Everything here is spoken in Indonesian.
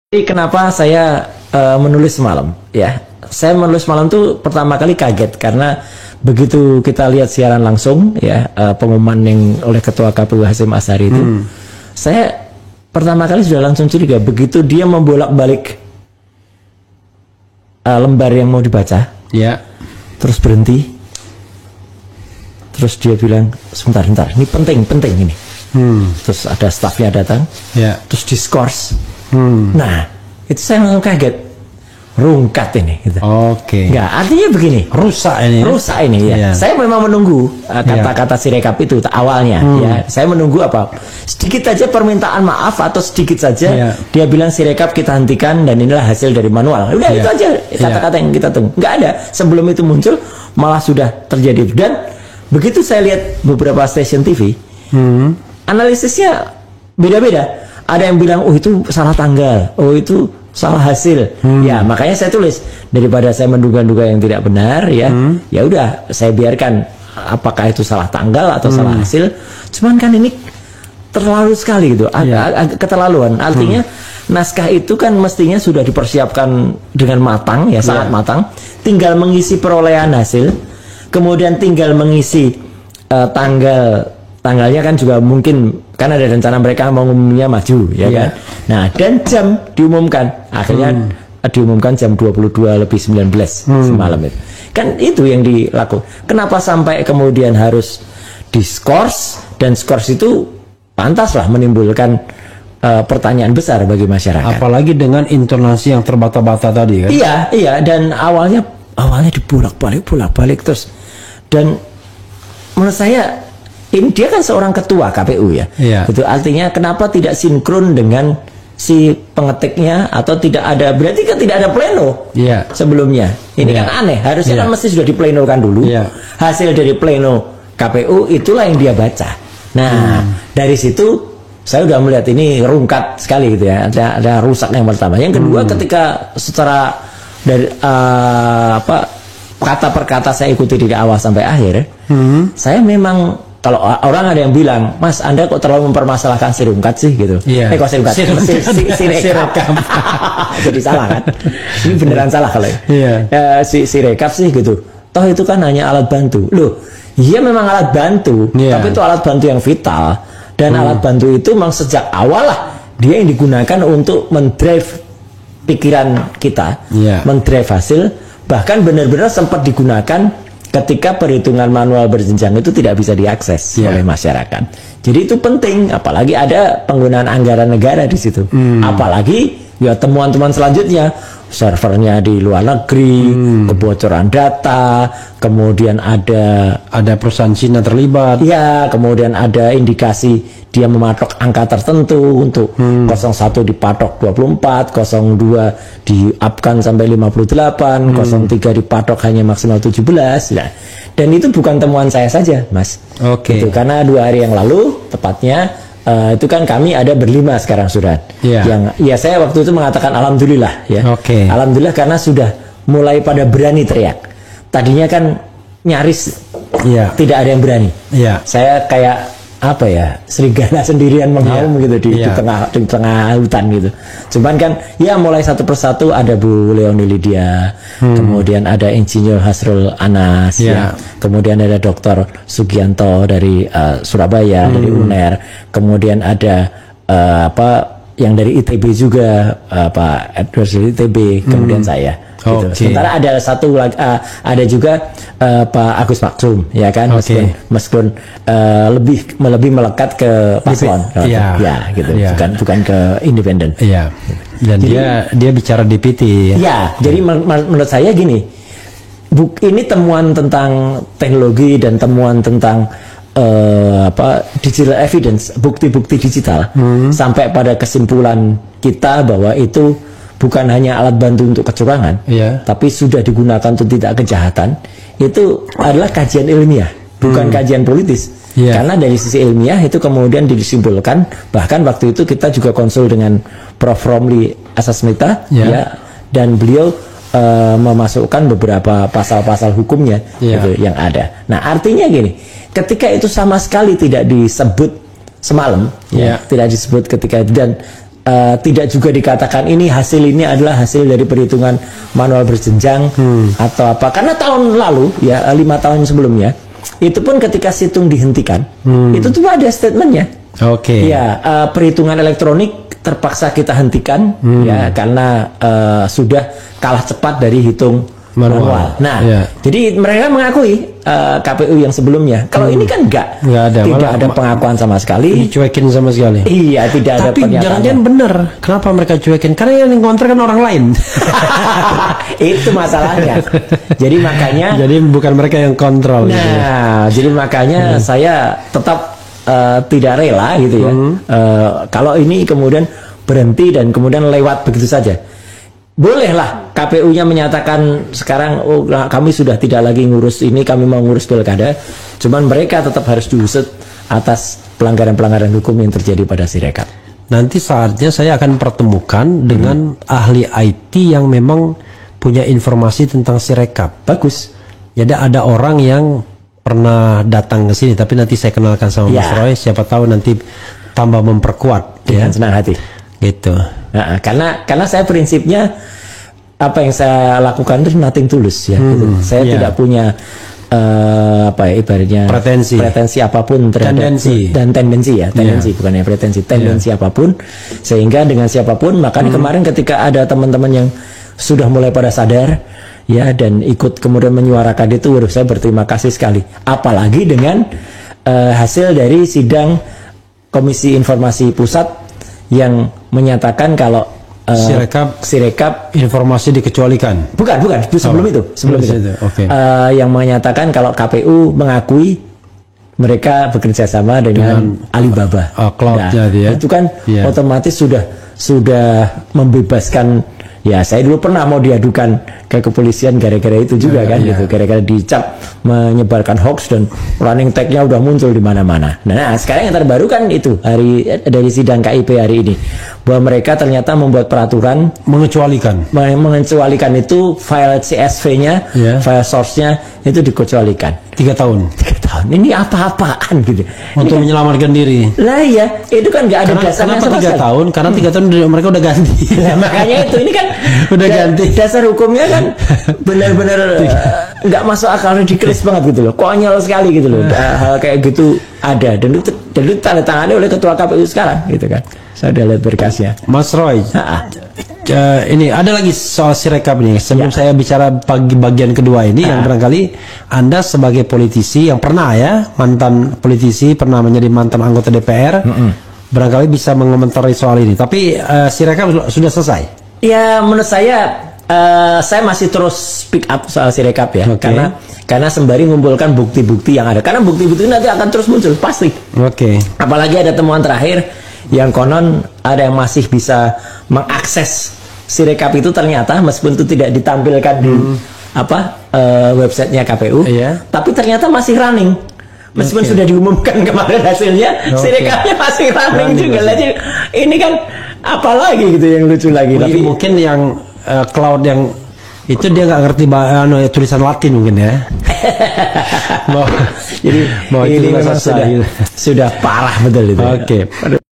Jadi kenapa saya menulis malam ya? Saya menulis malam tuh pertama kali kaget karena begitu kita lihat siaran langsung ya, pengumuman yang oleh Ketua KPU Hasyim Asyari itu, saya pertama kali sudah langsung curiga begitu dia membolak-balik lembar yang mau dibaca, ya, terus berhenti, terus dia bilang sebentar, ini penting ini, terus ada stafnya datang, ya, terus diskors. Nah, itu saya langsung kaget. Rungkat ini gitu. Oke. Enggak, artinya begini. Rusak ini ya. Yeah. Saya memang menunggu kata-kata Sirekap itu awalnya ya. Saya menunggu apa? Sedikit saja permintaan maaf atau sedikit saja dia bilang Sirekap kita hentikan dan inilah hasil dari manual. Udah itu aja kata-kata yang kita tunggu. Enggak ada. Sebelum itu muncul malah sudah terjadi. Dan begitu saya lihat beberapa stasiun TV, analisisnya beda-beda. Ada yang bilang, oh itu salah tanggal, oh itu salah hasil. Ya makanya saya tulis, daripada saya menduga-duga yang tidak benar ya, ya udah saya biarkan apakah itu salah tanggal atau salah hasil. Cuman kan ini terlalu sekali gitu, agak keterlaluan. Artinya naskah itu kan mestinya sudah dipersiapkan dengan matang ya, sangat matang. Tinggal mengisi perolehan hasil, kemudian tinggal mengisi tanggalnya kan juga mungkin kan ada rencana mereka mau ngumumnya maju ya kan. Nah, dan jam diumumkan. Akhirnya diumumkan jam 22:19 semalam itu. Kan itu yang dilakukan. Kenapa sampai kemudian harus diskors, dan skors itu pantaslah menimbulkan pertanyaan besar bagi masyarakat. Apalagi dengan intonasi yang terbata-bata tadi kan. Iya, dan awalnya dibolak-balik terus. Dan menurut saya ini dia kan seorang ketua KPU ya. Itu artinya kenapa tidak sinkron dengan si pengetiknya, atau tidak ada, berarti kan tidak ada pleno sebelumnya. Ini kan aneh, harusnya kan mesti sudah diplenokan dulu. Hasil dari pleno KPU itulah yang dia baca. Nah, dari situ saya udah melihat ini rungkat sekali gitu ya. Ada rusak yang pertama. Yang kedua, ketika secara dari kata per kata saya ikuti dari awal sampai akhir, saya memang, kalau orang ada yang bilang, Mas, Anda kok terlalu mempermasalahkan si rungkat sih gitu. Kok si rungkat? Sirekap. Jadi salah kan? Ini beneran salah kalau si Sirekap sih gitu. Toh itu kan hanya alat bantu. Loh, iya memang alat bantu, tapi itu alat bantu yang vital. Dan alat bantu itu memang sejak awal lah dia yang digunakan untuk mendrive pikiran kita, mendrive hasil. Bahkan benar-benar sempat digunakan ketika perhitungan manual berjenjang itu tidak bisa diakses oleh masyarakat. Jadi itu penting, apalagi ada penggunaan anggaran negara di situ. Apalagi ya temuan-temuan selanjutnya, servernya di luar negeri, kebocoran data, kemudian ada perusahaan Cina terlibat. Ya, kemudian ada indikasi dia mematok angka tertentu untuk 01 dipatok 24, 02 di-upkan sampai 58, 03 dipatok hanya maksimal 17. Nah, dan itu bukan temuan saya saja, Mas. Gitu, karena 2 hari yang lalu, tepatnya itu kan kami ada berlima sekarang sudah. Yang ya saya waktu itu mengatakan alhamdulillah ya. Alhamdulillah karena sudah mulai pada berani teriak. Tadinya kan nyaris tidak ada yang berani. Saya kayak apa ya, serigala sendirian mengaum gitu di tengah hutan gitu. Cuman kan ya mulai satu persatu ada Bu Leoni Lydia, kemudian ada Insinyur Hasrul Anas, kemudian ada Dr. Sugianto dari Surabaya, dari UNER, kemudian ada yang dari ITB juga, Pak Edward dari ITB, kemudian saya. Gitu. Sementara ada satu ada juga Pak Agus Maksum ya kan, meskipun lebih melekat ke paslon gitu, bukan ke independen. Dan jadi, dia bicara DPT jadi menurut saya gini, ini temuan tentang teknologi dan temuan tentang digital evidence, bukti-bukti digital, sampai pada kesimpulan kita bahwa itu bukan hanya alat bantu untuk kecurangan, tapi sudah digunakan untuk tidak kejahatan. Itu adalah kajian ilmiah, bukan kajian politis. Karena dari sisi ilmiah itu kemudian disimpulkan. Bahkan waktu itu kita juga konsul dengan Prof. Romli Asasmita, dan beliau memasukkan beberapa pasal-pasal hukumnya gitu, yang ada. Nah, artinya gini, ketika itu sama sekali tidak disebut semalam, tidak disebut ketika itu, dan tidak juga dikatakan ini adalah hasil dari perhitungan manual berjenjang atau apa. Karena tahun lalu ya 5 tahun sebelumnya itu pun ketika situng dihentikan itu tuh ada statementnya. Ya perhitungan elektronik terpaksa kita hentikan ya karena sudah kalah cepat dari hitung manual. Nah, jadi mereka mengakui KPU yang sebelumnya. Kalau ini kan tidak ada pengakuan sama sekali. Dicuekin sama sekali. Iya, tidak ada pernyataan. Tapi jangan-jangan benar. Kenapa mereka cuekin? Karena yang ngontrak kan orang lain. Itu masalahnya. Jadi makanya. Jadi bukan mereka yang kontrol. Nah, jadi makanya saya tetap tidak rela gitu ya. Kalau ini kemudian berhenti dan kemudian lewat begitu saja. Bolehlah KPU-nya menyatakan sekarang kami sudah tidak lagi ngurus ini, kami mau ngurus pilkada. Cuman mereka tetap harus diusut atas pelanggaran-pelanggaran hukum yang terjadi pada Sirekap. Nanti saatnya saya akan pertemukan dengan ahli IT yang memang punya informasi tentang Sirekap. Bagus. Jadi ada orang yang pernah datang ke sini, tapi nanti saya kenalkan sama Mas Roy. Siapa tahu nanti tambah memperkuat. Dengan senang hati. Gitu. Nah, karena saya prinsipnya apa yang saya lakukan itu nothing tulus ya. Gitu. Saya tidak punya ibaratnya pretensi apapun terhadap tendensi bukan ya tendensi apapun, sehingga dengan siapapun. Makanya kemarin ketika ada teman-teman yang sudah mulai pada sadar ya dan ikut kemudian menyuarakan itu, saya berterima kasih sekali. Apalagi dengan hasil dari sidang Komisi Informasi Pusat yang menyatakan kalau Sirekap informasi dikecualikan. Bukan sebelum itu. Yang menyatakan kalau KPU mengakui mereka bekerja sama dengan Alibaba. Itu kan otomatis sudah membebaskan. Ya, saya dulu pernah mau diadukan ke kepolisian gara-gara itu juga gitu. Gara-gara dicap menyebarkan hoax dan running tag-nya udah muncul di mana-mana. Nah, sekarang yang terbaru kan itu dari sidang KIP hari ini, bahwa mereka ternyata membuat peraturan mengecualikan itu file CSV-nya, file source-nya itu dikecualikan 3 tahun. Ini apa-apaan gitu. Untuk menyelamatkan diri. Lah ya, itu kan nggak ada dasarnya. Kenapa 3 tahun? Karena 3 tahun mereka udah ganti. Nah, makanya itu ini kan udah ganti. Dasar hukumnya kan benar-benar nggak masuk akal, ridiculous banget gitu loh. Konyol sekali gitu loh. Hal kayak gitu ada dan itu tanda tangannya oleh ketua KPU sekarang gitu kan. Saya udah lihat berkasnya. Mas Roy. Ini ada lagi soal Sirekap nih. Sebelum saya bicara bagian kedua ini, yang barangkali Anda sebagai politisi yang pernah mantan politisi, pernah menjadi mantan anggota DPR, barangkali bisa mengomentari soal ini. Tapi Sirekap sudah selesai. Ya, menurut saya masih terus speak up soal Sirekap ya, karena sembari mengumpulkan bukti-bukti yang ada. Karena bukti-bukti nanti akan terus muncul pasti. Apalagi ada temuan terakhir yang konon ada yang masih bisa mengakses Sirekap itu ternyata meskipun itu tidak ditampilkan di websitenya KPU, tapi ternyata masih running. Meskipun sudah diumumkan kemarin hasilnya, Sirekapnya masih running juga. Jadi ini kan apalagi gitu yang lucu lagi. Tapi mungkin yang cloud yang itu dia nggak ngerti tulisan Latin mungkin ya. Jadi ini memang sudah parah betul itu.